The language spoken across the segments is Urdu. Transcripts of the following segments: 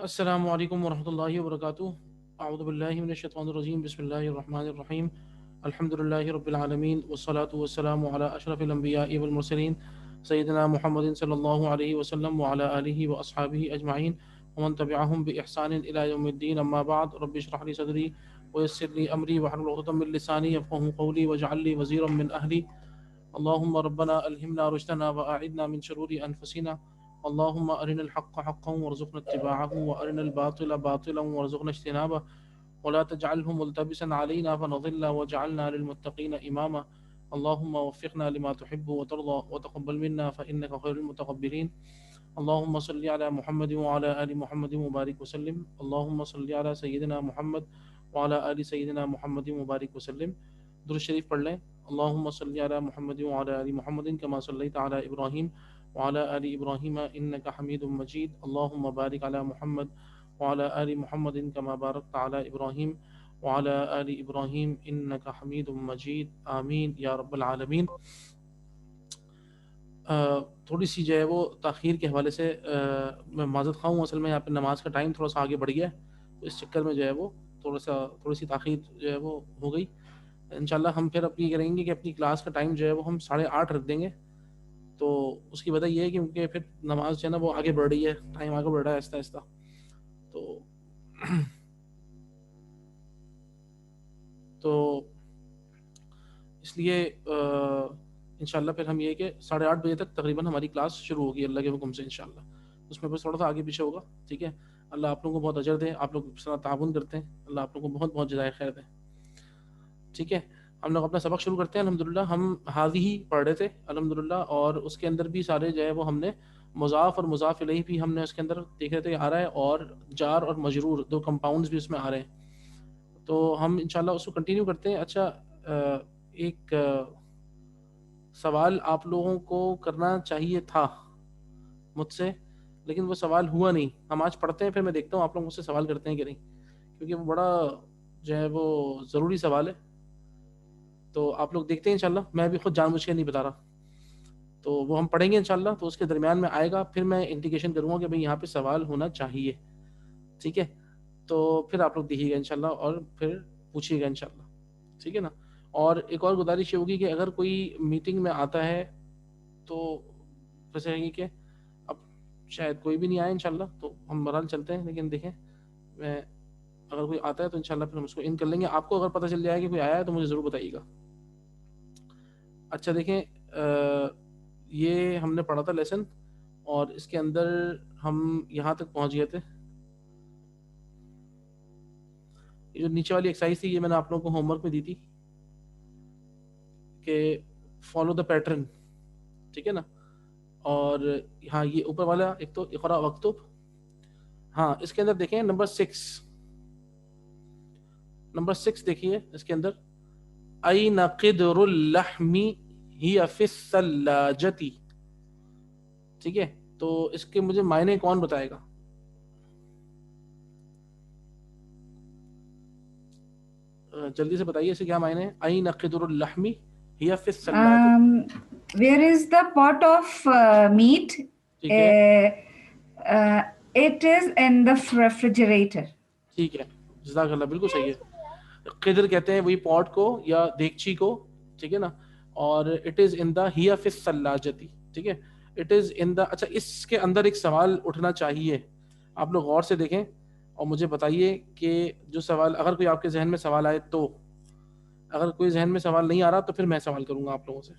السلام علیکم ورحمۃ اللہ وبرکاتہ. اعوذ باللہ من الشیطان الرجیم. بسم اللہ الرحمن الرحیم. الحمد للہ رب العالمین والصلاة والسلام علی اشرف الانبیاء والمرسلین سیدنا محمد صلی اللہ علیہ وسلم وعلی آلہ واصحابہ اجمعین ومن تبعہم بإحسان الی یوم الدین. اما بعد، رب اشرح لی صدری ویسر لی امری واحلل عقدۃ من لسانی یفقهوا قولی واجعل لی وزیرا من اہلی. اللهم ربنا ألهمنا رشدنا وأعذنا من شرور أنفسنا. اللهم أرنا الحق حقا وارزقنا اتباعه وأرنا الباطل باطلا وارزقنا اجتنابه ولا تجعله ملتبسا علينا فنضل واجعلنا للمتقين إماما. اللهم وفقنا لما تحب وترضى وتقبل منا فإنك خير المتقبلين. اللهم صل على محمد وعلى آل محمد وبارك وسلم. اللهم صل على سيدنا محمد وعلى آل سيدنا محمد وبارك وسلم. درود شریف پڑھ لیں. اللهم صل على محمد وعلى آل محمد كما صليت على إبراهيم وعلى آل إبراهيم إنك حميد مجيد. اللهم بارك على محمد وعلى آل محمد كما باركت على إبراهيم وعلى آل إبراهيم إنك حميد مجيد. آمین یا رب العالمین. تھوڑی سی جو ہے وہ تاخیر کے حوالے سے میں معذرت خواہ ہوں. اصل میں یہاں پہ نماز کا ٹائم تھوڑا سا آگے بڑھ گیا ہے، تو اس چکر میں جو ہے وہ تھوڑی سی تاخیر جو ہے وہ ہو گئی. انشاءاللہ ہم پھر اب یہ کریں گے کہ اپنی کلاس کا ٹائم جو ہے وہ ہم 8:30 رکھ دیں گے. تو اس کی وجہ یہ ہے کہ پھر نماز جو ہے نا وہ آگے بڑھ رہی ہے، ٹائم آگے بڑھ رہا ہے آہستہ آہستہ. تو اس لیے انشاءاللہ پھر ہم یہ کہ 8:30 بجے تک تقریباً ہماری کلاس شروع ہوگی اللہ کے حکم سے انشاءاللہ. اس میں بس تھوڑا سا آگے پیچھے ہوگا، ٹھیک ہے. اللہ آپ لوگوں کو بہت اجر دے، آپ لوگ اس طرح تعاون کرتے ہیں، اللہ آپ لوگوں کو بہت بہت جزائے خیر دے. ٹھیک ہے، ہم لوگ اپنا سبق شروع کرتے ہیں. الحمدللہ ہم حاضی ہی پڑھ رہے تھے الحمدللہ، اور اس کے اندر بھی سارے جو ہے وہ ہم نے مضاف اور مضاف الیہ بھی ہم نے اس کے اندر دیکھ رہے تھے آ رہا ہے، اور جار اور مجرور دو کمپاؤنڈز بھی اس میں آ رہے ہیں. تو ہم انشاءاللہ اس کو کنٹینیو کرتے ہیں. اچھا، ایک سوال آپ لوگوں کو کرنا چاہیے تھا مجھ سے، لیکن وہ سوال ہوا نہیں. ہم آج پڑھتے ہیں، پھر میں دیکھتا ہوں آپ لوگ مجھ سے سوال کرتے ہیں کہ نہیں، کیونکہ وہ بڑا جو ہے وہ ضروری سوال ہے. تو آپ لوگ دیکھتے ہیں انشاءاللہ، میں بھی خود جان بوجھ کے نہیں بتا رہا. تو وہ ہم پڑھیں گے انشاءاللہ، تو اس کے درمیان میں آئے گا، پھر میں انڈیکیشن کروں گا کہ بھئی یہاں پہ سوال ہونا چاہیے. ٹھیک ہے، تو پھر آپ لوگ دیکھیے گا انشاءاللہ اور پھر پوچھیے گا انشاءاللہ. ٹھیک ہے نا. اور ایک اور گزارش یہ ہوگی کہ اگر کوئی میٹنگ میں آتا ہے تو ویسے ہے کہ اب شاید کوئی بھی نہیں آئے انشاءاللہ، تو ہم بہرحال چلتے ہیں. لیکن دیکھیں، میں اگر کوئی آتا ہے تو انشاءاللہ پھر ہم اس کو ان کر لیں گے. آپ کو اگر پتہ چل جائے کہ کوئی آیا ہے تو مجھے ضرور بتائیے گا. اچھا دیکھیں، یہ ہم نے پڑھا تھا لیسن، اور اس کے اندر ہم یہاں تک پہنچ گئے تھے. یہ جو نیچے والی ایکسرسائز تھی، یہ میں نے آپ لوگوں کو ہوم ورک میں دی تھی کہ فالو دا پیٹرن. ٹھیک ہے نا. اور ہاں یہ اوپر والا ایک تو اقرا وکتب، ہاں اس کے اندر دیکھیں نمبر 6 دیکھیے اس کے اندر، این قدر اللحم ہی فی الثلاجتی. ٹھیک ہے، تو اس کے مجھے معنی کون بتائے گا؟ جلدی سے بتائیے اسے کیا معنی ہے. این قدر اللحم ہی فی الثلاجتی. Where is the pot of meat? ٹھیک ہے، It is in the refrigerator. ٹھیک ہے، جزاک اللہ، بالکل صحیح ہے. قدر کہتے ہیں وہی پاٹ کو یا دیگچی کو. ٹھیک ہے نا. اور اٹ از ان دا ہی فی الثلاجتی. ٹھیک ہے، اٹ از ان دا. اچھا، اس کے اندر ایک سوال اٹھنا چاہیے، آپ لوگ غور سے دیکھیں اور مجھے بتائیے کہ جو سوال، اگر کوئی آپ کے ذہن میں سوال آئے تو. اگر کوئی ذہن میں سوال نہیں آ رہا تو پھر میں سوال کروں گا آپ لوگوں سے.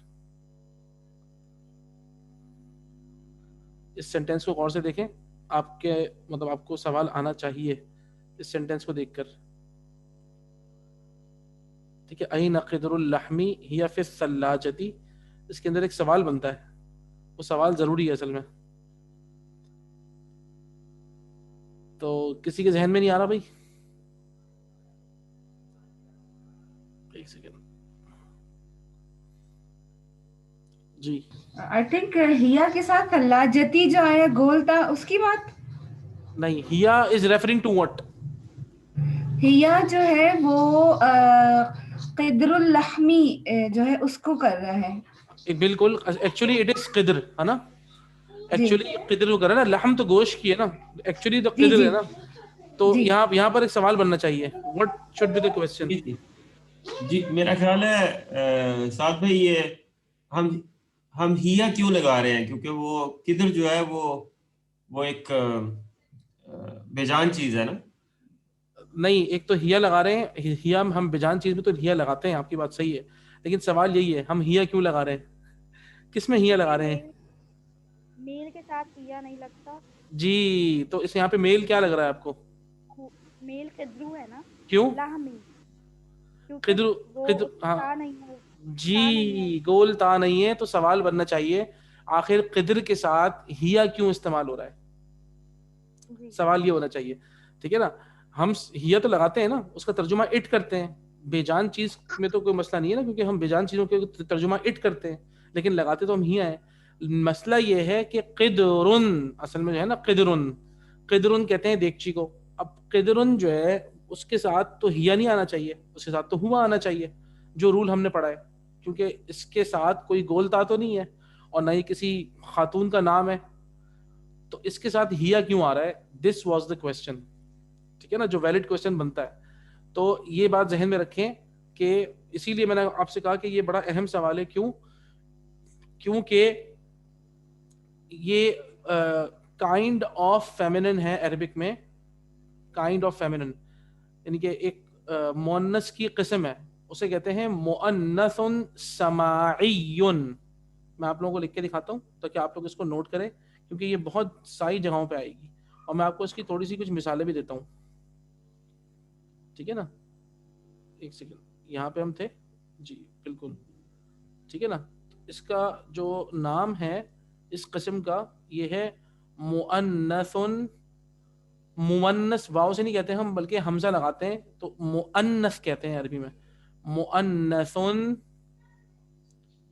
اس سینٹینس کو غور سے دیکھیں، آپ کے مطلب آپ کو سوال آنا چاہیے اس سینٹینس کو دیکھ کر. ٹھیک ہے، این قدر اللحم ہی فی الثلاجتی، اس کے اندر ایک سوال بنتا ہے، وہ سوال ضروری ہے اصل میں. تو کسی کے ذہن میں نہیں آ رہا بھائی؟ ایک سیکنڈ جی. I think ہیا کے ساتھ ثلاجتی جو آیا گول تھا اس کی بات نہیں، ہیا از ریفرنگ ٹو وٹ؟ ہیا جو ہے وہ قدر اللحمی جو ہے اس کو کر رہا ہے. بالکل، ایکچولی اٹ از قدر، ہے نا. جی ایکچولی قدر جو کرا نا لحم تو گوشت کی ہے نا, ایکچولی تو جی قدر جی ہے نا. تو جی یہاں پر ایک سوال بننا چاہیے, what should be the question. جی جی جی میرا خیال ہے سعد بھائی یہ ہم ہیا کیوں لگا رہے ہیں, کیونکہ وہ کدھر جو ہے وہ ایک بے جان چیز ہے نا. نہیں, ایک تو ہیا لگا رہے ہیں, ہیا ہم بجان چیز میں تو ہیا لگاتے ہیں, آپ کی بات صحیح ہے, لیکن سوال یہی ہے ہم ہیا کیوں لگا رہے ہیں, کس میں ہیا لگا رہے ہیں. میل کے ساتھ کیا نہیں لگتا. جی, تو اس یہاں پہ میل کیا لگ رہا ہے آپ کو, میل قدرو ہے نا, کیوں لاہمی, کیونکہ قدر, وہ قدر, اس میں ہاں تا نہیں ہے. تا نہیں ہے. جی گول تا نہیں ہے, تو سوال بننا چاہیے آخر قدر کے ساتھ ہیا کیوں استعمال ہو رہا ہے, جی سوال یہ ہونا چاہیے. ٹھیک ہے نا, ہم ہیا تو لگاتے ہیں نا, اس کا ترجمہ اٹ کرتے ہیں, بے جان چیز میں تو کوئی مسئلہ نہیں ہے نا, کیونکہ ہم بے جان چیزوں کے ترجمہ اٹ کرتے ہیں, لیکن لگاتے تو ہم ہیا ہیں. مسئلہ یہ ہے کہ قدرن اصل میں جو ہے نا, قدرن کہتے ہیں دیگچی کو. اب قدرن جو ہے اس کے ساتھ تو ہیا نہیں آنا چاہیے, اس کے ساتھ تو ہوا آنا چاہیے, جو رول ہم نے پڑھا ہے, کیونکہ اس کے ساتھ کوئی گول تا تو نہیں ہے اور نہ ہی کسی خاتون کا نام ہے, تو اس کے ساتھ ہیا کیوں آ رہا ہے, دس واز دا کوشچن. ٹھیک ہے نا, جو ویلڈ کوشچن بنتا ہے. تو یہ بات ذہن میں رکھیں کہ اسی لیے میں نے آپ سے کہا کہ یہ بڑا اہم سوال ہے. کیوں, کیونکہ یہ کائنڈ آف فیمنن ہے عربک میں, کائنڈ آف فیمنن یعنی کہ ایک مؤنث کی قسم ہے, اسے کہتے ہیں مؤنث سماعی. میں آپ لوگوں کو لکھ کے دکھاتا ہوں تاکہ آپ لوگ اس کو نوٹ کریں, کیونکہ یہ بہت ساری جگہوں پہ آئے گی, اور میں آپ کو اس کی تھوڑی سی کچھ مثالیں بھی دیتا ہوں. ٹھیک ہے نا, ایک سیکنڈ, یہاں پہ ہم تھے, جی بالکل ٹھیک ہے نا. اس کا جو نام ہے اس قسم کا یہ ہے مؤنث. مؤنث واو سے نہیں کہتے ہم, بلکہ حمزہ لگاتے ہیں تو مؤنث کہتے ہیں عربی میں. مؤنث,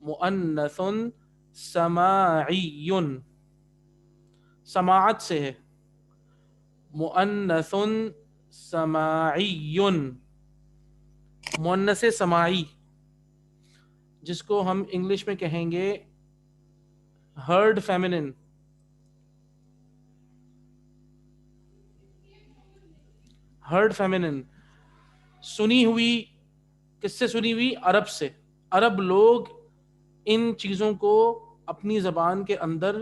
مؤنث سماعی, سماعت سے ہے, مؤنث سماعی, مؤنث سماعی, جس کو ہم انگلش میں کہیں گے ہرڈ فیمنن. ہرڈ فیمنن سنی ہوئی, کس سے سنی ہوئی, عرب سے. عرب لوگ ان چیزوں کو اپنی زبان کے اندر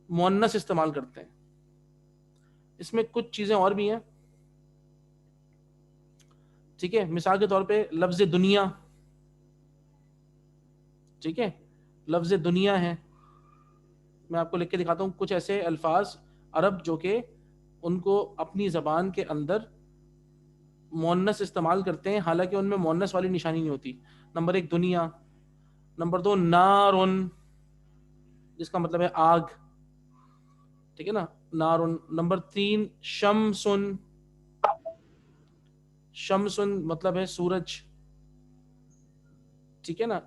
مؤنث استعمال کرتے ہیں. اس میں کچھ چیزیں اور بھی ہیں. ٹھیک ہے, مثال کے طور پہ لفظ دنیا, ٹھیک ہے, لفظ دنیا ہے. میں آپ کو لکھ کے دکھاتا ہوں کچھ ایسے الفاظ عرب جو کہ ان کو اپنی زبان کے اندر مؤنث استعمال کرتے ہیں, حالانکہ ان میں مؤنث والی نشانی نہیں ہوتی. نمبر 1 دنیا, نمبر 2 نارن, جس کا مطلب ہے آگ. ٹھیک ہے نا, نارن. نمبر 3 شمسن, شمسن مطلب ہے سورج. ٹھیک ہے نا,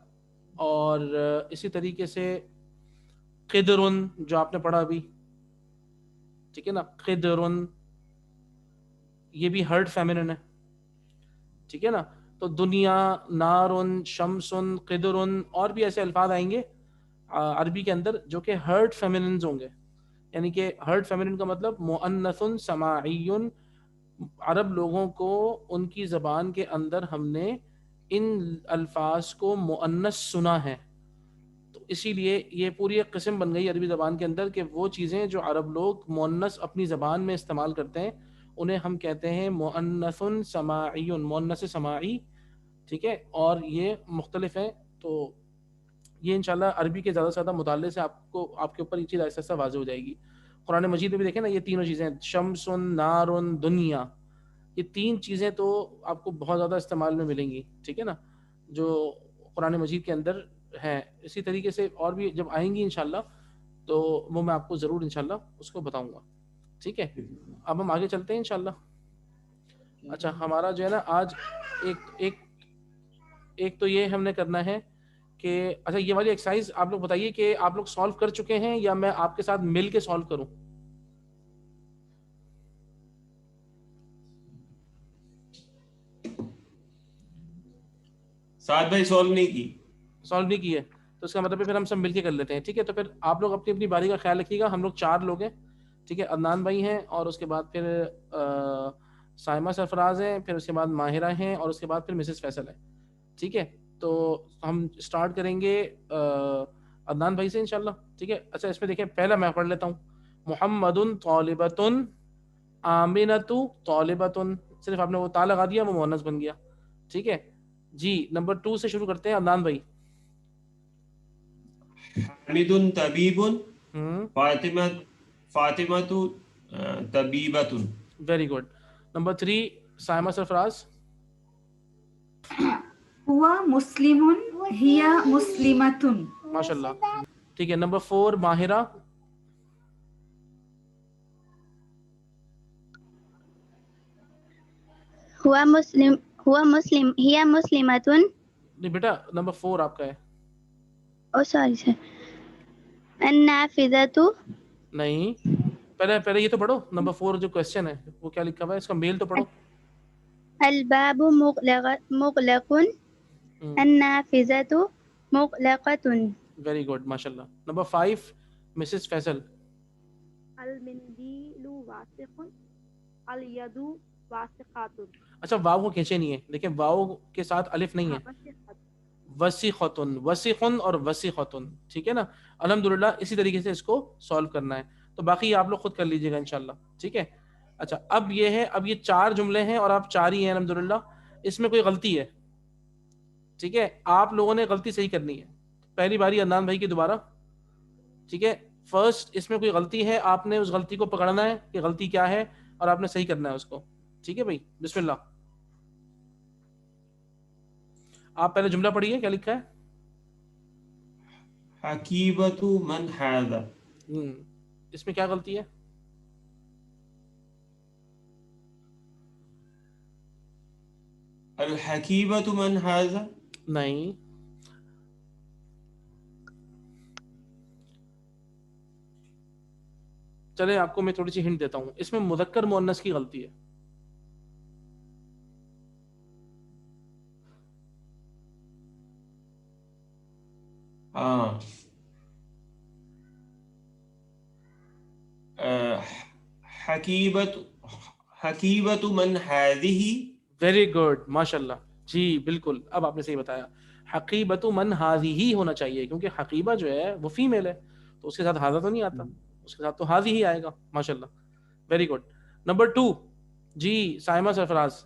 اور اسی طریقے سے قدرن جو آپ نے پڑھا ابھی, ٹھیک ہے نا, قدرن یہ بھی ہرڈ فیمنن ہے. ٹھیک ہے نا, تو دنیا, نارن, شمسن, قدرن, اور بھی ایسے الفاظ آئیں گے عربی کے اندر جو کہ ہرڈ فیمننز ہوں گے. یعنی کہ ہرڈ فیمنن کا مطلب مؤنث سماعی. عرب لوگوں کو ان کی زبان کے اندر ہم نے ان الفاظ کو مؤنث سنا ہے, تو اسی لیے یہ پوری ایک قسم بن گئی عربی زبان کے اندر کہ وہ چیزیں جو عرب لوگ مؤنث اپنی زبان میں استعمال کرتے ہیں انہیں ہم کہتے ہیں مؤنث سماعی, مؤنث سماعی. ٹھیک ہے, اور یہ مختلف ہیں. تو یہ انشاءاللہ عربی کے زیادہ سے زیادہ مطالعے سے آپ کے اوپر یہ چیز ایسا واضح ہو جائے گی. قرآن مجید میں بھی دیکھیں نا, یہ تینوں چیزیں شمس, نارن, دنیا, یہ 3 چیزیں تو آپ کو بہت زیادہ استعمال میں ملیں گی. ٹھیک ہے نا, جو قرآن مجید کے اندر ہیں. اسی طریقے سے اور بھی جب آئیں گی انشاءاللہ تو وہ میں آپ کو ضرور انشاءاللہ اس کو بتاؤں گا. ٹھیک ہے, اب ہم آگے چلتے ہیں انشاءاللہ. اچھا, ہمارا جو ہے نا آج ایک تو یہ ہم نے کرنا ہے کہ اچھا یہ والی ایکسرسائز آپ لوگ بتائیے کہ آپ لوگ سالو کر چکے ہیں یا میں آپ کے ساتھ مل کے سالو کروں. سعد بھائی سالو نہیں کی. سالو نہیں کی ہے, تو اس کا مطلب ہے پھر ہم سب مل کے کر لیتے ہیں. ٹھیک ہے, تو پھر آپ لوگ اپنی اپنی باری کا خیال رکھیے گا. ہم لوگ 4 لوگ ہیں. ٹھیک ہے, عدنان بھائی ہیں, اور اس کے بعد پھر سائمہ سرفراز ہیں, پھر اس کے بعد ماہرہ ہیں, اور اس کے بعد پھر مسز فیصل ہے. ٹھیک ہے, تو ہم اسٹارٹ کریں گے عدنان بھائی سے انشاءاللہ. ٹھیک ہے, اچھا اس میں دیکھیں پہلا میں پڑھ لیتا ہوں. محمد طالبۃ آمنۃ طالبۃ, صرف آپ نے وہ تا لگا دیا, وہ مؤنث بن گیا. ٹھیک ہے جی, نمبر 2 سے شروع کرتے ہیں. عدنان بھائی. حامد طبیب ہوں, فاطمۃ طبیبۃ. Very good. Number 3 Saima Sarfaraz. ہوا مسلم ہی مسلمۃ. ماشاء اللہ. ٹھیک ہے, نمبر 4 ماہرہ. ہوا مسلم ہی مسلمۃ. نہیں بیٹا, نمبر 4 آپ کا ہے. او سوری سر. النافذۃ. نہیں, پہلے یہ تو پڑھو. نمبر 4 جو کوشچن ہے وہ کیا لکھا ہوا ہے, اس کا میل تو پڑھو. الباب مغلق. النافذۃ مغلقۃ. ویری گڈ ماشاء اللہ. Number 5 Mrs Faisal. المندیل واسق الید واسقات. اچھا, واو کو کھینچے نہیں ہے, دیکھیں واو کے ساتھ الف نہیں ہے. وسیخۃن, وسیخن اور وسیخۃن. ٹھیک ہے نا, الحمدللہ اسی طریقے سے اس کو سالو کرنا ہے. تو باقی آپ لوگ خود کر لیجئے گا انشاءاللہ. ٹھیک ہے, اچھا اب یہ ہے, اب یہ 4 جملے ہیں اور آپ 4 ہی ہیں الحمدللہ. اس میں کوئی غلطی ہے, ٹھیک ہے, آپ لوگوں نے غلطی صحیح کرنی ہے. پہلی باری عدنان بھائی کی دوبارہ. ٹھیک ہے, فرسٹ اس میں کوئی غلطی ہے, آپ نے اس غلطی کو پکڑنا ہے کہ غلطی کیا ہے, اور آپ نے صحیح کرنا ہے اس کو. ٹھیک ہے بھائی, بسم اللہ. آپ پہلے جملہ پڑھیے, کیا لکھا ہے. حکیبۃ من ھذا. اس میں کیا غلطی ہے. الحکیبۃ من ھذا. نہیں, چلے آپ کو میں تھوڑی سی ہنٹ دیتا ہوں. اس میں مذکر مؤنث کی غلطی ہے. ہاں, حکیبۃ من ھذہ. ویری گڈ ماشاء اللہ. جی بالکل, اب آپ نے صحیح بتایا. حقیبۃ من ہذہ ہونا چاہیے, کیونکہ حقیبہ جو ہے وہ فیمیل ہے, تو اس کے ساتھ ہذا تو نہیں آتا, اس کے ساتھ تو ہذہ ہی آئے گا. ماشاء اللہ, ویری گڈ. نمبر 2 جی سائمہ سرفراز.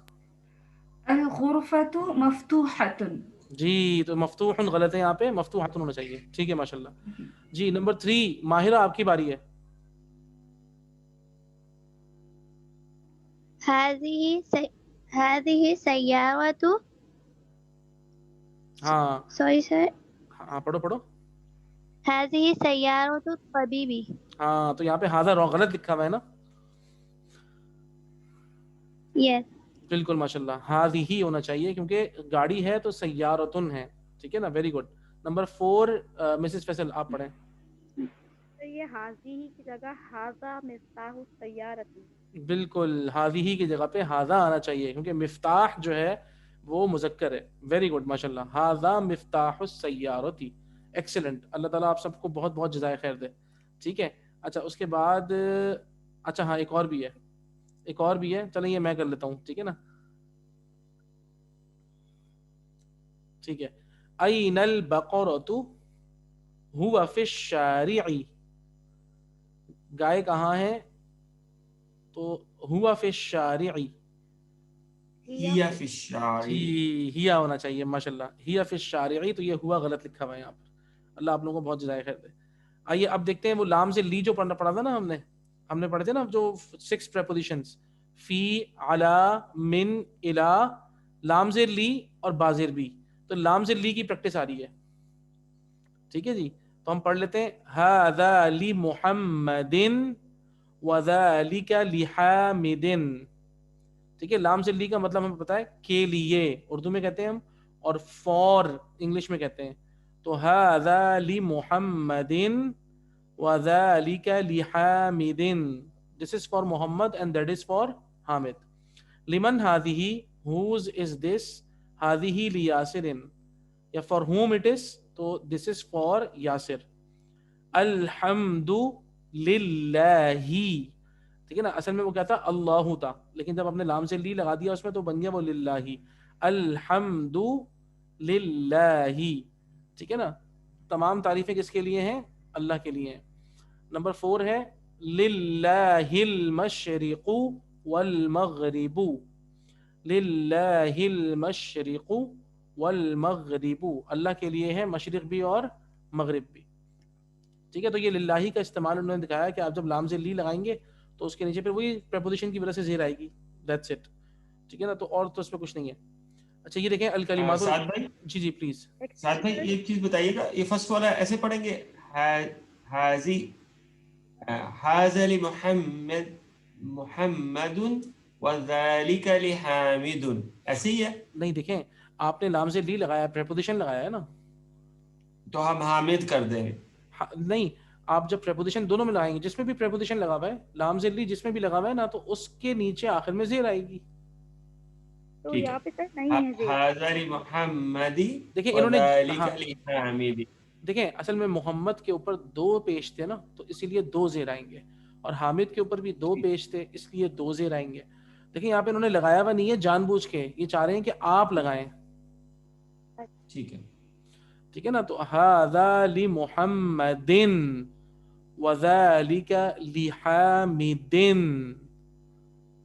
الغرفۃ مفتوحۃ. جی, تو مفتوح غلط ہے, یہاں پہ مفتوحۃ ہونا چاہیے. ٹھیک ہے ماشاء اللہ. جی نمبر 3 ماہرہ, آپ کی باری ہے. هذه سیارۃ. ہاں سوری سر. ہاں, پڑھو پڑھو. هذه سیارۃ الطبیب. ہاں, تو یہاں پہ ہذا غلط لکھا ہوا ہے نا. یس. بالکل ماشاء اللہ, ہاذ ہی ہونا چاہیے, کیونکہ گاڑی ہے تو سیارتن ہے. ٹھیک ہے نا, very good. Number 4 Mrs Faisal, آپ پڑھیں. تو یہ حاضی کی جگہ حاضہ مفتاح السیارۃ. بالکل, حاضی کی جگہ پہ ہاذا آنا چاہیے, کیونکہ مفتاح جو ہے وہ مذکر ہے. ویری گڈ ماشاء اللہ. ہاذا مفتاح السیارۃ. ایکسلنٹ, اللہ تعالیٰ آپ سب کو بہت بہت جزائے خیر دے. ٹھیک ہے, اچھا اس کے بعد, اچھا ہاں ایک اور بھی ہے, چلیں یہ میں کر لیتا ہوں. ٹھیک ہے نا, ٹھیک ہے. این البقرۃ ھو فی الشارع. گائے کہاں ہے, تو ھو فی الشارع. ہی فی الشارع. جی ہیا ہونا چاہیے. ماشاء اللہ, ہیا فی الشارع, تو یہ ہوا غلط لکھا ہوا ہے یہاں پر. اللہ آپ لوگوں کو بہت جزائے خیر دے. آئیے اب دیکھتے ہیں وہ لام سے لی جو پڑھا تھا نا ہم نے پڑھے تھے نا جو 6 پریپوزیشنز, فی, علی, من, الی, لام زیر لی اور بازیر بھی. تو لام زیر لی کی پریکٹس آ رہی ہے. ٹھیک ہے جی, تو ہم پڑھ لیتے ہیں. ھذا لمحمد وذالک لحامد. ٹھیک ہے, لام سے لی کا مطلب ہمیں پتہ ہے کے لیے, اردو میں کہتے ہیں ہم, اور فار انگلش میں کہتے ہیں. تو ھذا لمحمد وذالک لحامد. This is for Muhammad and that is for Hamid. لمن هذه, whose is this, هذه لياسر, یا for whom it is, تو دس از فار یاسر. الحمدو للہی, ٹھیک ہے نا, اصل میں وہ کیا تھا اللہ تھا, لیکن جب آپ نے لام سے لی لگا دیا اس میں تو بن گیا وہ للہی. الحمد للہی, ٹھیک ہے نا. تمام تعریفیں کس کے لیے ہیں؟ اللہ کے لیے ہیں. نمبر 4 ہے للہ المشرق والمغرب. للہ المشرق والمغرب, اللہ کے لیے ہے مشرق بھی اور مغرب بھی. ٹھیک ہے, تو یہ للہ کا استعمال انہوں نے دکھایا کہ آپ جب لام سے لی لگائیں گے تو اس کے نیچے پھر وہی پریپوزیشن کی وجہ سے زیر آئے گی, دیٹس اٹ. ٹھیک ہے نا, تو اور تو اس میں کچھ نہیں ہے. اچھا یہ دیکھیں الکلمات. سعد بھائی, جی جی پلیز. سعد بھائی ایک چیز بتائیے گا, یہ فرسٹ والا ایسے پڑھیں گے حاضی حاضر محمد محمد وذالک لحامد, ایسے ہی ہے؟ نہیں دیکھیں, آپ نے لام سے لی لگایا, پریپوزیشن لگایا ہے نا, تو ہم حامد کر دیں گے. نہیں, آپ جب پریپوزیشن دونوں میں لگائیں گے, جس میں بھی پریپوزیشن لگا ہوا ہے, لام سے لی جس میں بھی لگا ہوا ہے نا, تو اس کے نیچے آخر میں زیر آئے گی. تو یہاں پہ تک نہیں ہے زیر. حاضر محمدی دیکھیں انہوں نے, وذالک ہاں لحامد. دیکھیں اصل میں محمد کے اوپر 2 پیش تھے نا, تو اسی لیے 2 زیر آئیں گے, اور حامد کے اوپر بھی 2 پیش تھے اس لیے 2 زیر آئیں گے. دیکھیں یہاں پہ انہوں نے لگایا ہوا نہیں ہے جان بوجھ کے, یہ چاہ رہے ہیں کہ آپ لگائیں. ٹھیک ہے, ٹھیک ہے نا, تو ھذا لمحمد وذالک لحامد.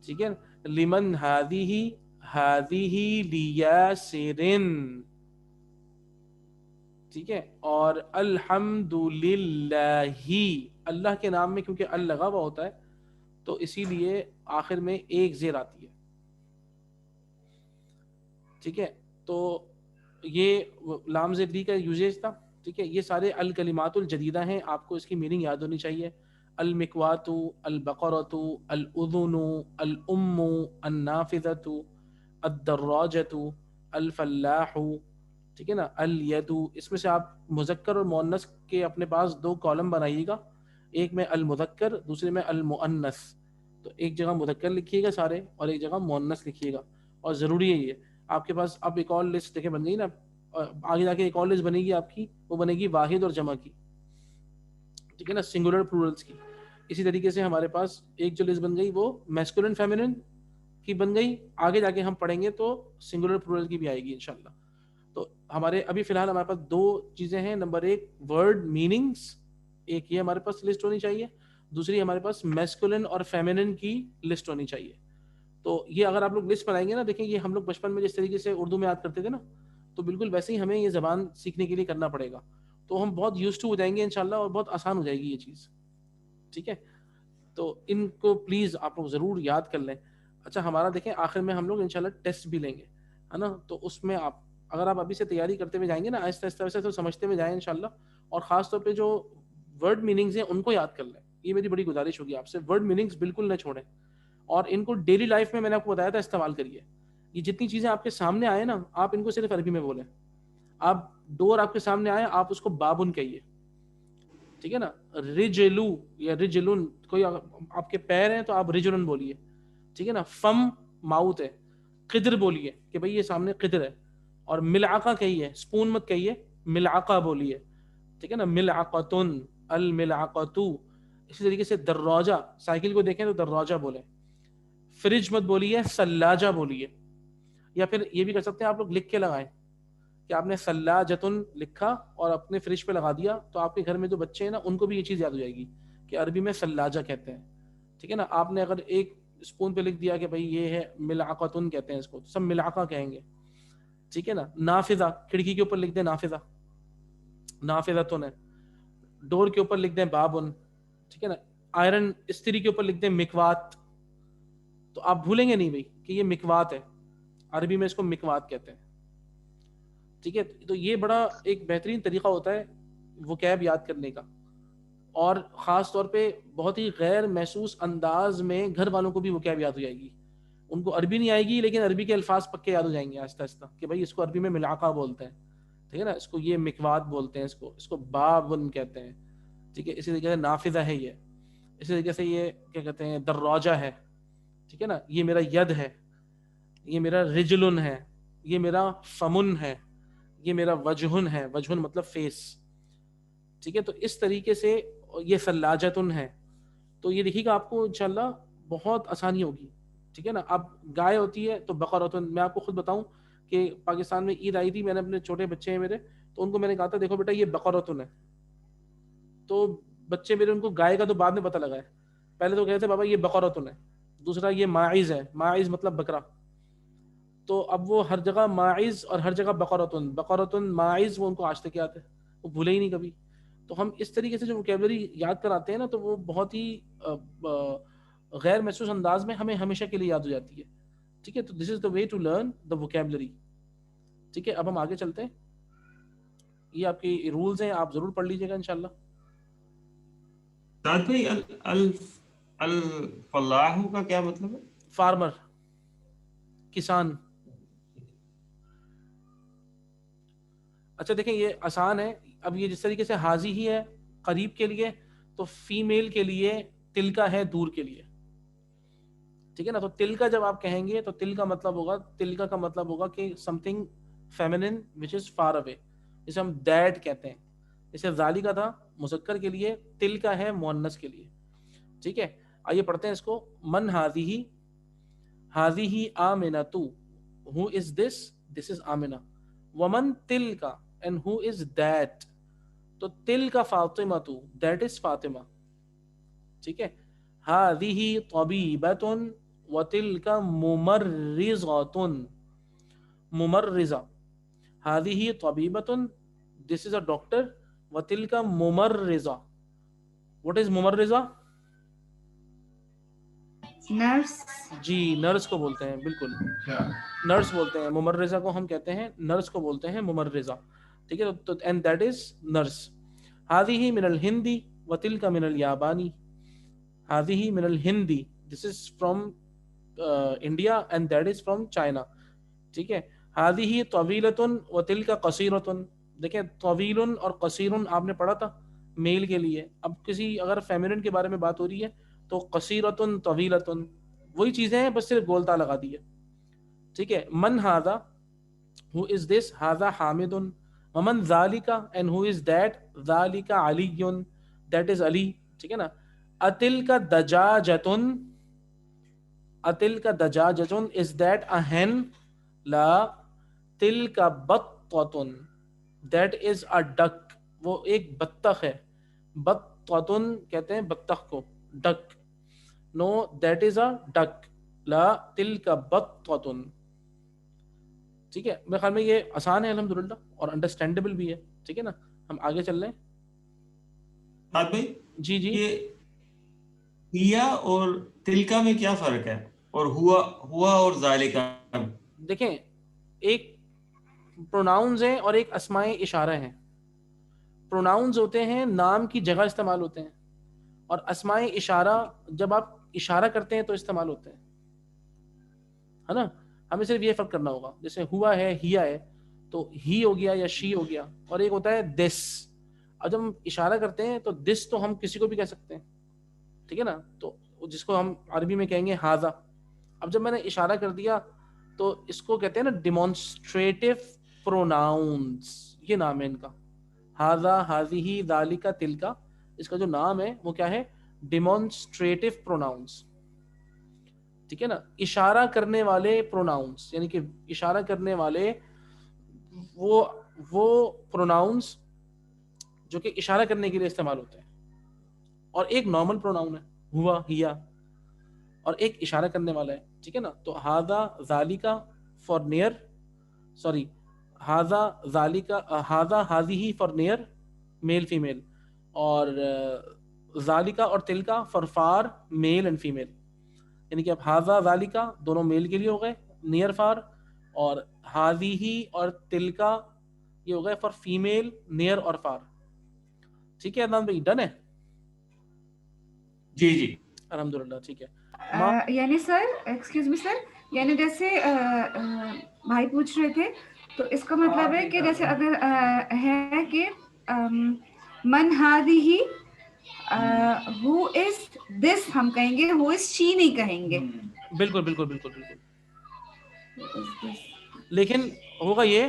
ٹھیک ہے, لمن ہذہ لیاسر. ٹھیک ہے, اور الحمد للہ, اللہ کے نام میں کیونکہ ال لگا ہوا ہوتا ہے تو اسی لیے آخر میں ایک زیر آتی ہے. ٹھیک ہے, تو یہ لام زیر دی کا یوزیج تھا. ٹھیک ہے, یہ سارے الکلمات الجدیدہ ہیں, آپ کو اس کی میننگ یاد ہونی چاہیے. المکوات, البقرۃ, الاذن, الام, النافذۃ, الدراجۃ, الفلاح. ٹھیک ہے نا, الید. اس میں سے آپ مذکر اور مؤنث کے اپنے پاس 2 کالم بنائیے گا, ایک میں المذکر دوسرے میں المؤنث. تو ایک جگہ مذکر لکھیے گا سارے اور ایک جگہ مؤنث لکھیے گا, اور ضروری ہے یہ آپ کے پاس اب ایک اور لسٹ دیکھیں بن گئی نا, آگے جا کے ایک اور لسٹ بنے گی آپ کی, وہ بنے گی واحد اور جمع کی. ٹھیک ہے نا, سنگولر پلورلس کی. اسی طریقے سے ہمارے پاس ایک جو لسٹ بن گئی وہ میسکولن فیمینن کی بن گئی, آگے جا کے ہم پڑھیں گے تو سنگولر پلورل کی بھی آئے گی انشاءاللہ. تو ہمارے ابھی فی الحال ہمارے پاس 2 چیزیں ہیں. نمبر 1 ورڈ میننگز, ایک یہ ہمارے پاس لسٹ ہونی چاہیے, دوسری ہمارے پاس میسکولن اور فیمینن کی لسٹ ہونی چاہیے. تو یہ اگر آپ لوگ لسٹ بنائیں گے نا, دیکھیں یہ ہم لوگ بچپن میں جس طریقے سے اردو میں یاد کرتے تھے نا, تو بالکل ویسے ہی ہمیں یہ زبان سیکھنے کے لیے کرنا پڑے گا. تو ہم بہت یوز ٹو ہو جائیں گے انشاءاللہ, اور بہت آسان ہو جائے گی یہ چیز. ٹھیک ہے, تو ان کو پلیز آپ لوگ ضرور یاد کر لیں. اچھا ہمارا دیکھیں آخر میں ہم لوگ انشاءاللہ ٹیسٹ بھی لیں گے, ہے نا, تو اس میں آپ اگر آپ ابھی سے تیاری کرتے ہوئے جائیں گے نا, آہستہ آہستہ ویسے تو سمجھتے ہوئے جائیں انشاءاللہ, اور خاص طور پہ جو ورڈ میننگز ہیں ان کو یاد کر لیں. یہ میری بڑی گزارش ہوگی آپ سے, ورڈ میننگز بالکل نہ چھوڑیں, اور ان کو ڈیلی لائف میں نے آپ کو بتایا تھا استعمال کریے. یہ جتنی چیزیں آپ کے سامنے آئے نا, آپ ان کو صرف عربی میں بولیں. آپ ڈور آپ کے سامنے آئے, آپ اس کو بابن کہیے. ٹھیک ہے نا, رجلو یا رجلن, کوئی آپ کے پیر ہیں تو آپ رجلن بولیے. ٹھیک ہے نا, فم ماؤتھ ہے, قدر بولیے کہ بھئی یہ سامنے قدر ہے, اور ملعقہ کہیے, سپون مت کہیے, ملعقہ بولیے. ٹھیک ہے نا, ملعقتن, الملعقتو. اسی طریقے سے دراجہ, سائیکل کو دیکھیں تو دراجہ بولیں. فریج مت بولیے, سلاجہ بولیے. یا پھر یہ بھی کر سکتے ہیں آپ لوگ لکھ کے لگائیں کہ آپ نے سلاجتن لکھا اور اپنے فریج پہ لگا دیا, تو آپ کے گھر میں جو بچے ہیں نا ان کو بھی یہ چیز یاد ہو جائے گی کہ عربی میں سلاجہ کہتے ہیں. ٹھیک ہے نا, آپ نے اگر ایک اسپون پہ لکھ دیا کہ بھئی یہ ہے ملعقتن کہتے ہیں اس کو, سب ملعقہ کہیں گے. ٹھیک ہے نا, نافذہ, کھڑکی کے اوپر لکھ دیں نافذہ, نافذتن ہے. ڈور کے اوپر لکھ دیں بابن. ٹھیک ہے نا, آئرن استری کے اوپر لکھ دیں مکوات. تو آپ بھولیں گے نہیں بھائی کہ یہ مکوات ہے, عربی میں اس کو مکوات کہتے ہیں. ٹھیک ہے, تو یہ بڑا ایک بہترین طریقہ ہوتا ہے وکیب یاد کرنے کا, اور خاص طور پہ بہت ہی غیر محسوس انداز میں گھر والوں کو بھی وکیب یاد ہو جائے گی. ان کو عربی نہیں آئے گی لیکن عربی کے الفاظ پکے یاد ہو جائیں گے آہستہ آہستہ کہ بھائی اس کو عربی میں ملعقہ بولتے ہیں. ٹھیک ہے نا, اس کو یہ مکوات بولتے ہیں, اس کو بابن کہتے ہیں. ٹھیک ہے, اسی طریقے سے نافذہ ہے یہ, اسی طریقے سے یہ کیا کہتے ہیں دراجہ ہے. ٹھیک ہے نا, یہ میرا ید ہے, یہ میرا رجلن ہے, یہ میرا فمن ہے, یہ میرا وجہن ہے، وجہن مطلب فیس، ٹھیک ہے. تو اس طریقے سے یہ سلاجتن ہے. تو یہ دیکھیے گا آپ کو انشاءاللہ بہت آسانی ہوگی، ٹھیک ہے نا. اب گائے ہوتی ہے تو بقرتن. میں آپ کو خود بتاؤں کہ پاکستان میں عید آئی تھی، میں نے اپنے چھوٹے بچے ہیں میرے، تو ان کو میں نے کہا تھا دیکھو بیٹا یہ بقرتن ہے. تو بچے میرے ان کو گائے کا تو بعد میں پتہ لگا ہے، پہلے تو کہتے تھے بابا یہ بقرتن ہے. دوسرا یہ ماعز ہے، ماعز مطلب بکرا. تو اب وہ ہر جگہ ماعز اور ہر جگہ بقرتن، بقرتن ماعز، وہ ان کو آج تک یاد ہے، وہ بھولے ہی نہیں کبھی. تو ہم اس طریقے سے جو ووکیبلری یاد کراتے ہیں نا، تو وہ بہت ہی غیر محسوس انداز میں ہمیں ہمیشہ کے لیے یاد ہو جاتی ہے، ٹھیک ہے. تو this is the way to learn the vocabulary, ٹھیک ہے. اب ہم آگے چلتے ہیں. یہ آپ کی رولز ہیں، آپ ضرور پڑھ لیجیے گا انشاءاللہ. ساتھ بھائی الفلاح کا کیا مطلب ہے؟ فارمر، کسان. اچھا دیکھیں یہ آسان ہے. اب یہ جس طریقے سے حاضی ہی ہے قریب کے لیے، تو فیمیل کے لیے تلکا ہے دور کے لیے، ٹھیک ہے نا. تو تلکا جب آپ کہیں گے تو تلکا مطلب ہوگا، تلکا کا مطلب ہوگا کہ some thing feminine which is far away, جسے ہم دیٹ کہتے ہیں. جیسے ذالکا تھا مذکر کے لیے، تلکا ہے مؤنث کے لیے، ٹھیک ہے. آئیے پڑھتے ہیں اس کو. من ہاذیہ، ہاذیہ آمنۃ، ہو از دس، دس از آمنہ. ومن تلکا، اینڈ ہو از دیٹ. تو تلکا فاطمۃ، دیٹ از فاطمہ، ٹھیک ہے. ہاذیہ طبیبۃ وتلک ممرضۃ، ممرضہ. ہاذیہ طبیبۃ، دس از اے ڈاکٹر. وتلک ممرضہ. واٹ از ممرضہ؟ نرس. جی نرس کو بولتے ہیں، بالکل نرس بولتے ہیں. ممرضہ کو ہم کہتے ہیں، نرس کو بولتے ہیں ممرضہ، ٹھیک ہے. تو اینڈ دیٹ از نرس. ہذیہ من الہندی وتلک من الیابانی. ہذیہ من الہندی، this is from India and that is from China, ٹھیک ہے. ہذیہ طویلۃ وتلک قصیرۃ. دیکھیں طویل اور قصیر آپ نے پڑھا تھا میل کے لیے. اب کسی اگر فیمنن کے بارے میں بات ہو رہی ہے تو قصیرۃ طویلۃ، وہی چیزیں ہیں بس صرف گولتا لگا دی ہے، ٹھیک ہے. من ھذا، who is this، ھذا حامد. ومن ذالک، and who is that، ذالک علی، that is علی، ٹھیک ہے نا. اتلک دجاجۃ، اتلک دجاجۃ، is that a hen، law. Tilak بطۃ، that is a duck، وہ ایک بطخ ہے. بطۃ کہتے ہیں بطخ کو، ڈک. نو دیٹ از اے ڈک، لا تلک بطۃ، ٹھیک ہے. میرے خیال میں یہ آسان ہے الحمدللہ اور انڈرسٹینڈیبل بھی ہے، ٹھیک ہے نا. ہم آگے چل رہے ہیں. ساتھ بھائی جی جی. یہ ہیا اور تلکا میں کیا فرق ہے، اور ہوا اور ذالکا؟ دیکھیں ایک پروناؤنز ہیں اور ایک اسماء اشارہ ہیں. پروناؤنز ہوتے ہیں نام کی جگہ استعمال ہوتے ہیں، اور اسماء اشارہ جب آپ اشارہ کرتے ہیں تو استعمال ہوتے ہیں، ہے نا. ہمیں صرف یہ فرق کرنا ہوگا. جیسے ہوا ہے، ہیا ہے، تو ہی ہو گیا یا شی ہو گیا. اور ایک ہوتا ہے دس. اب جب ہم اشارہ کرتے ہیں تو دس تو ہم کسی کو بھی کہہ سکتے ہیں، ٹھیک ہے نا. تو جس کو ہم عربی میں کہیں گے ھذا. اب جب میں نے اشارہ کر دیا تو اس کو کہتے ہیں نا ڈیمونسٹریٹو پروناؤنس، یہ نام ہے ان کا. ھذا، ھذیہ، ذالک، تلکا، اس کا جو نام ہے وہ کیا ہے؟ ڈیمونسٹریٹو پروناؤنس، ٹھیک ہے نا. اشارہ کرنے والے پروناؤنس، یعنی کہ اشارہ کرنے والے وہ پروناؤنس جو کہ اشارہ کرنے کے لیے استعمال ہوتے ہیں. اور ایک نارمل پروناؤن ہے ہوا، ہیا، اور ایک اشارہ کرنے والا ہے، ٹھیک ہے نا. تو ھذا، ذالک فار نیئر، سوری ھذا، ذالک، ھذا، ھذیہ فار نیئر، میل فیمیل. اور ذالک اور تلکا فار میل اینڈ فیمیل. یعنی کہ اب ھذا، ذالک دونوں میل کے لیے ہو گئے نیئر فار، اور ھذیہ اور تلکا یہ ہو گئے فار فیمیل نیئر اور فار. ٹھیک ہے عدنان بھائی، ڈن ہے؟ جی جی الحمدللہ، ٹھیک ہے. یعنی سر ایکسکیوز می سر، یعنی جیسے بھائی پوچھ رہے تھے تو اس کا مطلب ہے کہ جیسے اگر ہے کہ من ہذیہ، ہو از دس ہم کہیں گے، ہو از شی نہیں کہیں گے. بالکل بالکل بالکل بالکل. لیکن ہوگا یہ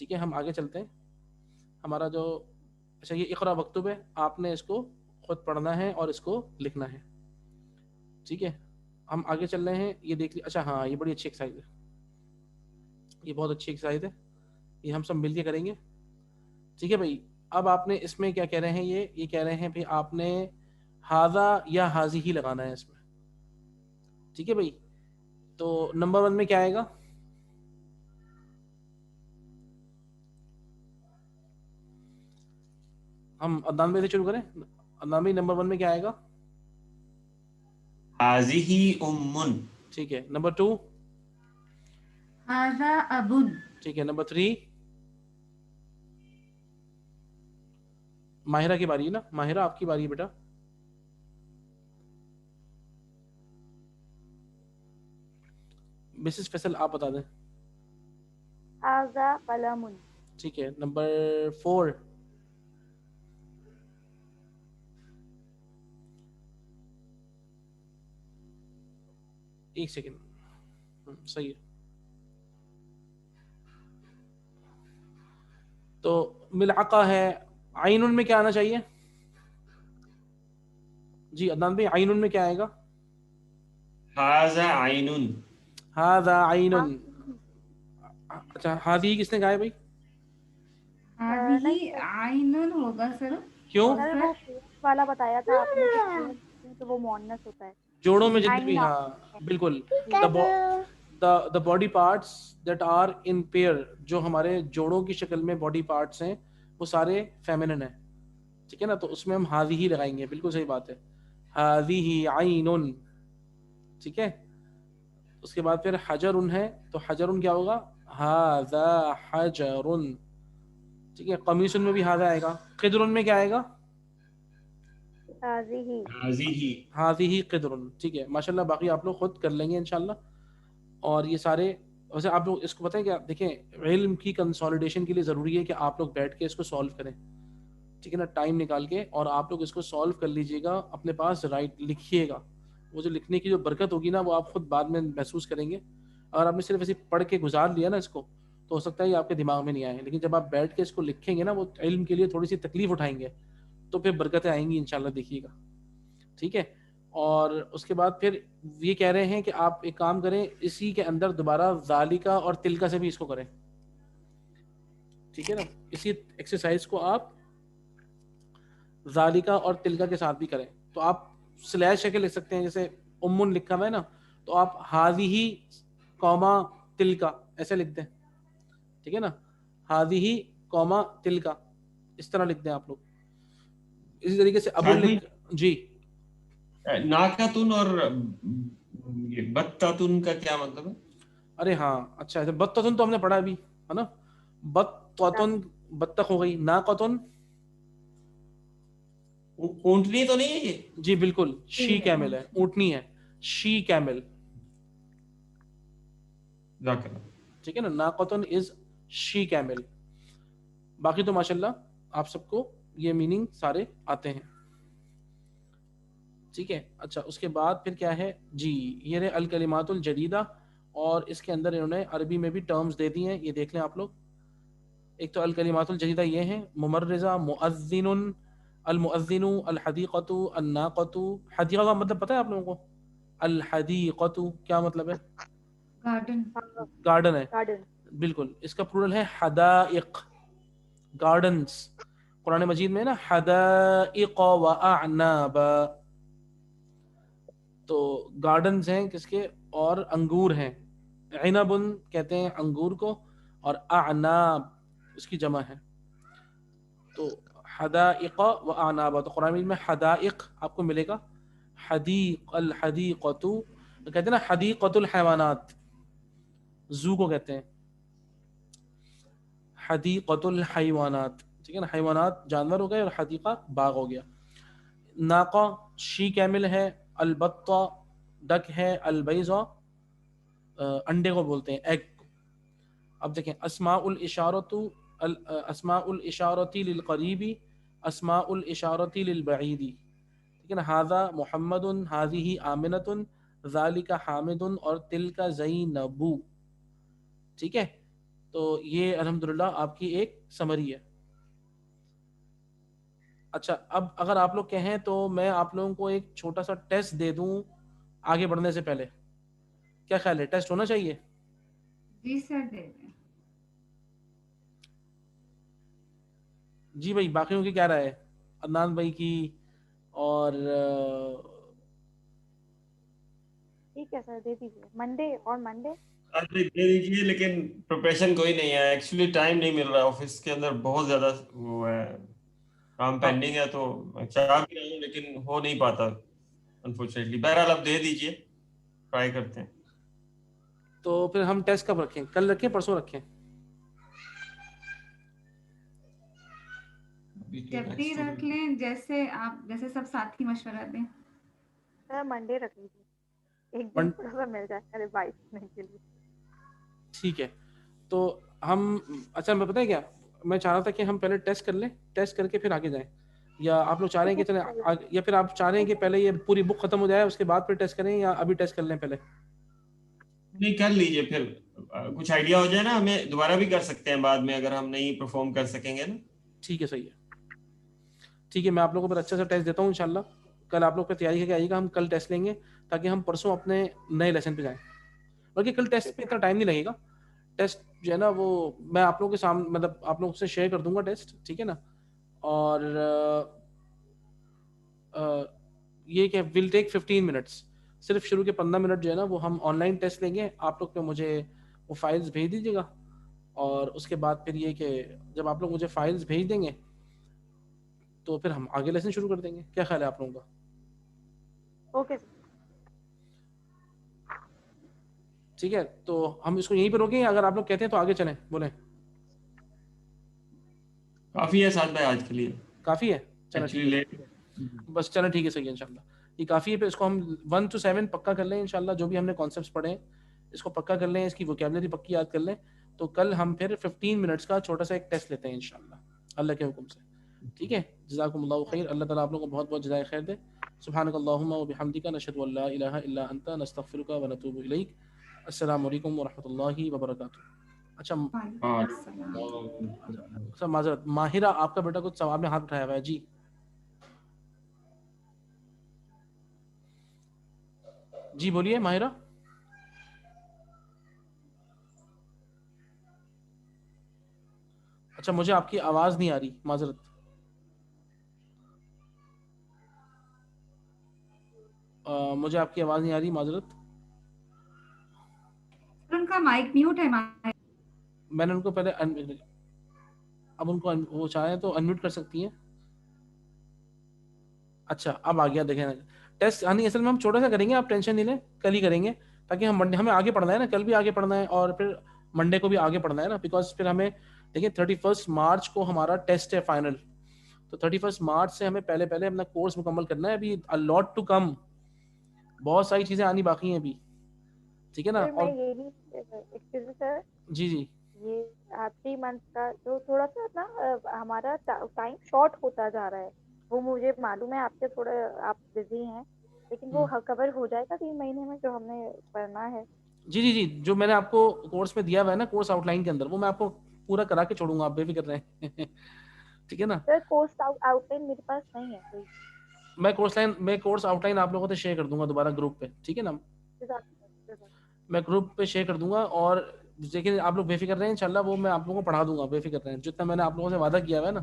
ٹھیک ہے ہم آگے چلتے ہیں. ہمارا جو اچھا یہ اقرا مکتوب ہے, آپ نے اس کو خود پڑھنا ہے اور اس کو لکھنا ہے. ٹھیک ہے ہم آگے چل رہے ہیں. یہ دیکھ لی اچھا ہاں یہ بڑی اچھی ایکسرسائز ہے, یہ بہت اچھی ایکسرسائز ہے, یہ ہم سب مل کے کریں گے. ٹھیک ہے بھائی, اب آپ نے اس میں کیا کہہ رہے ہیں, یہ کہہ رہے ہیں بھائی آپ نے ہاذا یا حاذی ہی لگانا ہے اس میں. ٹھیک ہے بھائی, تو نمبر 1 میں کیا آئے گا؟ ہم عدنان بھائی سے شروع کریں. عدنان بھائی نمبر 1 میں کیا آئے گا؟ هذه أم. ٹھیک ہے. نمبر 2؟ هذا أب. ٹھیک ہے. نمبر 3؟ ماہرہ کی باری ہے نا, ماہرہ آپ کی باری ہے بیٹا. مسز فیصل آپ بتا دیں. هذا قلم. ٹھیک ہے. نمبر 4؟ ایک سیکنڈ, صحیح ہے. تو ملعقہ ہے, عین میں کیا آنا چاہیے؟ جی عدنان بھائی عین میں کیا آئے گا؟ هذا عين. ہاذا عین. اچھا ہاذی کس نے کہا ہے بھائی؟ هذه عين ہوگا سر. کیوں؟ سر وہ پیرنٹس والا بتایا تھا آپ نے کہ پیرنٹس تو وہ مؤنث ہوتا ہے. جوڑوں میں جتنے بھی, عین ہاں بالکل. the body parts that are in pair, جو ہمارے جوڑوں کی شکل میں باڈی پارٹس ہیں وہ سارے فیمنن ہیں. ٹھیک ہے نا, تو اس میں ہم ہاذی ہی لگائیں گے. بالکل صحیح بات ہے. ہاذی عین. ٹھیک ہے. اس کے بعد پھر حجر ہے, تو حجر کیا ہوگا؟ ہاذا حجر. ٹھیک ہے. قمیص میں بھی ہاذا آئے گا. قدر میں کیا آئے گا؟ هذه. هذه. ہاذی قدر. ٹھیک ہے ماشاء اللہ. باقی آپ لوگ خود کر لیں گے انشاءاللہ. اور یہ سارے ویسے آپ لوگ اس کو پتہ ہے کیا, دیکھیں علم کی کنسالیڈیشن کے لیے ضروری ہے کہ آپ لوگ بیٹھ کے اس کو سالو کریں. ٹھیک ہے نا, ٹائم نکال کے, اور آپ لوگ اس کو سالو کر لیجئے گا اپنے پاس, رائٹ لکھیے گا. وہ جو لکھنے کی جو برکت ہوگی نا وہ آپ خود بعد میں محسوس کریں گے. اگر آپ نے صرف ایسے پڑھ کے گزار لیا نا اس کو, تو ہو سکتا ہے یہ آپ کے دماغ میں نہیں آئے, لیکن جب آپ بیٹھ کے اس کو لکھیں گے نا, وہ علم کے لیے تھوڑی سی تکلیف اٹھائیں گے, تو پھر برکتیں آئیں گی انشاءاللہ, دیکھیے گا. ٹھیک ہے. اور اس کے بعد پھر یہ کہہ رہے ہیں کہ آپ ایک کام کریں, اسی کے اندر دوبارہ ذالکا اور تلکا سے بھی اس کو کریں. ٹھیک ہے نا, اسی ایکسرسائز کو آپ ذالکا اور تلکا کے ساتھ بھی کریں. تو آپ سلیش شکل لکھ سکتے ہیں, جیسے امن لکھا ہوا ہے نا, تو آپ ہاذی قوما تلکا ایسے لکھ دیں. ٹھیک ہے نا, ہاذی قوما تلکا اس طرح لکھ دیں آپ لوگ. اسی طریقے سے ابو لکھ. جی ناکتن اور بتتن کا کیا مطلب ہے؟ ارے ہاں اچھا, بطتن تو ہم نے پڑھا ابھی ہے نا. بطتن بطخ ہو گئی. ناقتن اونٹنی تو نہیں ہے یہ؟ جی بالکل, شی کیمل ہے, اونٹنی ہے, شی کیمل. ٹھیک ہے نا, ناقتن از شی کیمل. باقی تو ماشاءاللہ آپ سب کو یہ میننگ سارے آتے ہیں. ٹھیک ہے. اچھا اس کے بعد پھر کیا ہے جی, یہ رہے الکلمات الجدیدہ, اور اس کے اندر انہوں نے عربی میں بھی ٹرمز دے دی ہیں, یہ دیکھ لیں آپ لوگ. ایک تو الکلمات الجدیدہ یہ ہیں, ممرزہ, مؤذن, المؤذن, الحدیقۃ, الناقۃ. حدیقہ کا مطلب پتہ ہے آپ لوگوں کو؟ الحدیقۃ کیا مطلب ہے؟ گارڈن. گارڈن ہے. گارڈن. بالکل, اس کا پلورل ہے حدائق, گارڈنز. قرآن مجید میں نا حدائق و اعنابا, تو گارڈنز ہیں کس کے, اور انگور ہیں. عنب کہتے ہیں انگور کو, اور اعناب اس کی جمع ہے. تو حدائق و اعنابا, تو قرآن مجید میں حدائق آپ کو ملے گا, حدیق, الحدیقۃ, کہتے ہیں نا حدیقۃ الحیوانات, زو کو کہتے ہیں حدیقۃ الحیوانات. ٹھیک ہے نا, حیوانات جانور ہو گئے, اور حدیقہ باغ ہو گیا. ناقہ شی کیمل ہے, البتہ ڈک ہے, البیضہ انڈے کو بولتے ہیں, ایگ. اب دیکھیں اسماء الاشارۃ, اسماء الاشارۃ للقریب, اسماء الاشارۃ للبعید. ٹھیک ہے نا, ھذا محمد, ھذہ آمنۃ, ذالک حامد, اور تلک زینب. ٹھیک ہے. تو یہ الحمدللہ آپ کی ایک سمری ہے. اچھا اب اگر آپ لوگ کہیں تو میں آپ لوگوں کو ایک چھوٹا سا ٹیسٹ دے دوں آگے بڑھنے سے پہلے, کیا خیال ہے؟ ٹیسٹ ہونا چاہیے؟ جی سر دے دیں. جی بھائی باقیوں کی کیا رائے ہے؟ عدنان بھائی کی اور ٹھیک ہے سر دے دیجیے. منڈے اور منڈے دے دیجیے, لیکن پریپریشن کوئی نہیں ہے ایکچولی, ٹائم نہیں مل رہا آفس کے اندر, بہت زیادہ وہ ہے کام پینڈنگ ہے, تو میں چاہ بھی رہا ہوں لیکن ہو نہیں پاتا انفارچونیٹلی. بہرحال آپ دے دیجیے, ٹرائی کرتے ہیں. تو پھر ہم ٹیسٹ کب رکھیں؟ کل رکھیں پرسوں رکھیں؟ جب بھی رکھ لیں, جیسے سب ساتھی مشورہ دیں. سر منڈے رکھ لیجیے, ایک دن تھوڑا سا مل جائے ارے ریوائز کرنے کے لیے. ٹھیک ہے تو ہم, اچھا میں پتہ ہے کیا میں چاہ رہا تھا کہ ہم پہلے ٹیسٹ کر لیں, ٹیسٹ کر کے پھر آگے جائیں, یا آپ لوگ چاہ رہے ہیں کہ چلیں, یا پھر آپ چاہ رہے ہیں کہ پہلے یہ پوری بک ختم ہو جائے اس کے بعد پھر ٹیسٹ کریں, یا ابھی ٹیسٹ کر لیں پہلے؟ نہیں کر لیجیے, پھر کچھ آئیڈیا ہو جائے نا, ہمیں دوبارہ بھی کر سکتے ہیں بعد میں اگر ہم نہیں پرفارم کر سکیں گے نا. ٹھیک ہے صحیح ہے, ٹھیک ہے میں آپ لوگوں کو پھر اچھا سا ٹیسٹ دیتا ہوں انشاءاللہ. کل آپ لوگ پہ تیاری کر کے آئیے گا, ہم کل ٹیسٹ لیں گے تاکہ ہم پرسوں اپنے نئے لیسن پہ جائیں. بلکہ کل ٹیسٹ پہ اتنا ٹائم نہیں لگے گا, ٹیسٹ جو ہے نا وہ میں آپ لوگوں کے سامنے مطلب آپ لوگوں سے شیئر کر دوں گا ٹیسٹ, ٹھیک ہے نا. اور یہ کہ ول ٹیک 15 منٹس, صرف شروع کے 15 منٹ جو ہے نا وہ ہم آن لائن ٹیسٹ لیں گے. آپ لوگ پہ مجھے وہ فائلز بھیج دیجیے گا, اور اس کے بعد پھر یہ کہ جب آپ لوگ مجھے فائلز بھیج دیں گے تو پھر ہم آگے لیسن شروع کر دیں گے. کیا خیال ہے آپ لوگوں کا؟ Okay sir. ٹھیک ہے تو ہم اس کو یہیں پہ روکیں, اگر آپ لوگ کہتے ہیں تو آگے چلیں, بولیں. کافی ہے ساتھ بھائی آج کے لیے, کافی ہے, چلیں ٹھیک ایکچولی ہے, لیٹ. بس چلیں ٹھیک ہے صحیح ہے انشاءاللہ, یہ کافی ہے. پھر اس کو ہم 1 to 7 پکا کر لیں انشاءاللہ, جو بھی ہم نے کانسیپٹس پڑھے ہیں اس کو پکا کر لیں, اس کی ووکیبلری پکی یاد کر لیں. تو کل ہم پھر 15 منٹس کا چھوٹا سا ایک ٹیسٹ لیتے ہیں انشاءاللہ اللہ کے حکم سے. ٹھیک ہے, جزاکم اللہ خیر, اللہ تعالیٰ آپ لوگوں کو بہت بہت جزائے خیر دے. سبحانک اللہم و بحمدک, نشہد ان لا الہ الا انت, نستغفرک و نتوب الیک. السلام علیکم ورحمۃ اللہ وبرکاتہ. اچھا معذرت, ماہرہ آپ کا بیٹا کچھ سوال میں ہاتھ اٹھایا ہوا ہے. جی جی بولیے ماہرہ. اچھا مجھے آپ کی آواز نہیں آ رہی, معذرت. مجھے آپ کی آواز نہیں آ رہی, معذرت. ان کا مائک میوٹ ہے. میں نے ان کو پہلے اب ان کو وہ چاہیں تو انمیوٹ کر سکتی ہیں. اچھا اب آ گیا, دیکھیں ٹیسٹ. نہیں اصل میں ہم چھوٹا سا کریں گے, آپ ٹینشن نہیں لیں, کل ہی کریں گے تاکہ ہم منڈے, ہمیں آگے پڑھنا ہے نا, کل بھی آگے پڑھنا ہے اور پھر منڈے کو بھی آگے پڑھنا ہے نا, بیکاز پھر ہمیں دیکھیں 31 مارچ کو ہمارا ٹیسٹ ہے فائنل. تو 31 مارچ سے ہمیں پہلے اپنا کورس مکمل کرنا ہے. ابھی a lot to come, بہت ساری چیزیں آنی باقی ہیں ابھی, ٹھیک ہے نا. سر اور میں یہ بھی ایکسکیوز می سر, جی جی یہ 3 منتھ کا جو تھوڑا سا نا ہمارا ٹائم شارٹ ہوتا جا رہا ہے, وہ مجھے معلوم ہے آپ سے تھوڑا آپ بزی ہیں, لیکن وہ کور ہو جائے گا 3 مہینے میں جو ہم نے پڑھنا ہے. جی جی جی, جو میں نے آپ کو کورس میں دیا ہوا ہے نا, کورس آؤٹ لائن کے اندر, وہ میں آپ کو پورا کرا کے چھوڑوں گا, آپ بے فکر رہیں. ٹھیک ہے نا. سر کورس آؤٹ لائن میرے پاس نہیں ہے کوئی. میں کورس آؤٹ لائن آپ لوگوں سے شیئر کر دوں گا دوبارہ گروپ پہ, ٹھیک ہے نا. میں گروپ پہ شیئر کر دوں گا, اور لیکن آپ لوگ بے فکر رہیں انشاءاللہ, وہ میں آپ لوگوں کو پڑھا دوں گا, بے فکر رہیں. جتنا میں نے آپ لوگوں سے وعدہ کیا ہوا ہے نا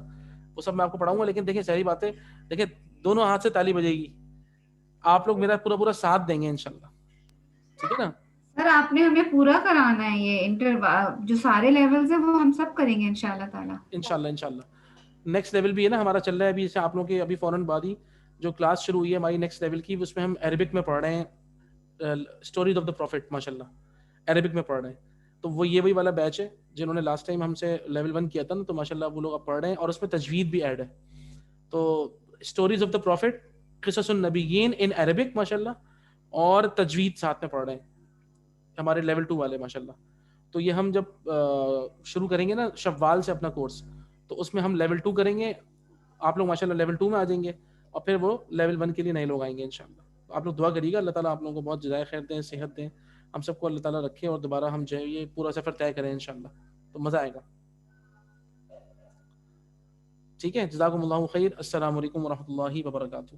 وہ سب میں آپ کو پڑھاؤں گا. لیکن دیکھیں ساری باتیں, دیکھیں دونوں ہاتھ سے تالی بجے گی, آپ لوگ میرا پورا ساتھ دیں گے انشاءاللہ, ٹھیک ہے نا. سر آپ نے ہمیں پورا کرانا ہے, یہ جو سارے لیولز ہیں وہ ہم سب کریں گے انشاءاللہ تعالی. انشاءاللہ نیکسٹ لیول بھی ہے نا ہمارا چل رہا ہے ابھی, جیسے آپ لوگوں کے ابھی فوراً بعد ہی جو کلاس شروع ہوئی ہے ہماری نیکسٹ لیول کی, اس میں ہم عربک میں پڑھ رہے ہیں, اسٹوریز آف دا پروفٹ, ماشاءاللہ عربک میں پڑھ رہے ہیں. تو وہ یہ وہی والا بیچ ہے جنہوں نے لاسٹ ٹائم ہم سے لیول 1 کیا تھا نا, تو ماشاءاللہ وہ لوگ اب پڑھ رہے ہیں, اور اس میں تجوید بھی ایڈ ہے. تو اسٹوریز آف دا پروفٹ, قصص النبیین ان عربک ماشاءاللہ, اور تجوید ساتھ میں پڑھ رہے ہیں ہمارے لیول 2 والے ماشاءاللہ. تو یہ ہم جب شروع کریں گے نا شوال سے اپنا کورس, تو اس میں ہم لیول 2 کریں گے, آپ لوگ ماشاءاللہ لیول 2 میں آ جائیں گے, اور پھر وہ لیول 1 کے لیے نئے لوگ آئیں گے انشاءاللہ. آپ لوگ دعا کریے گا, اللہ تعالیٰ آپ لوگوں کو بہت جزائے خیر دیں, صحت دیں, ہم سب کو اللہ تعالیٰ رکھے, اور دوبارہ ہم جو ہے یہ پورا سفر طے کریں انشاءاللہ. تو مزہ آئے گا. ٹھیک ہے, جزاکم اللہ خیر. السلام علیکم ورحمۃ اللہ وبرکاتہ.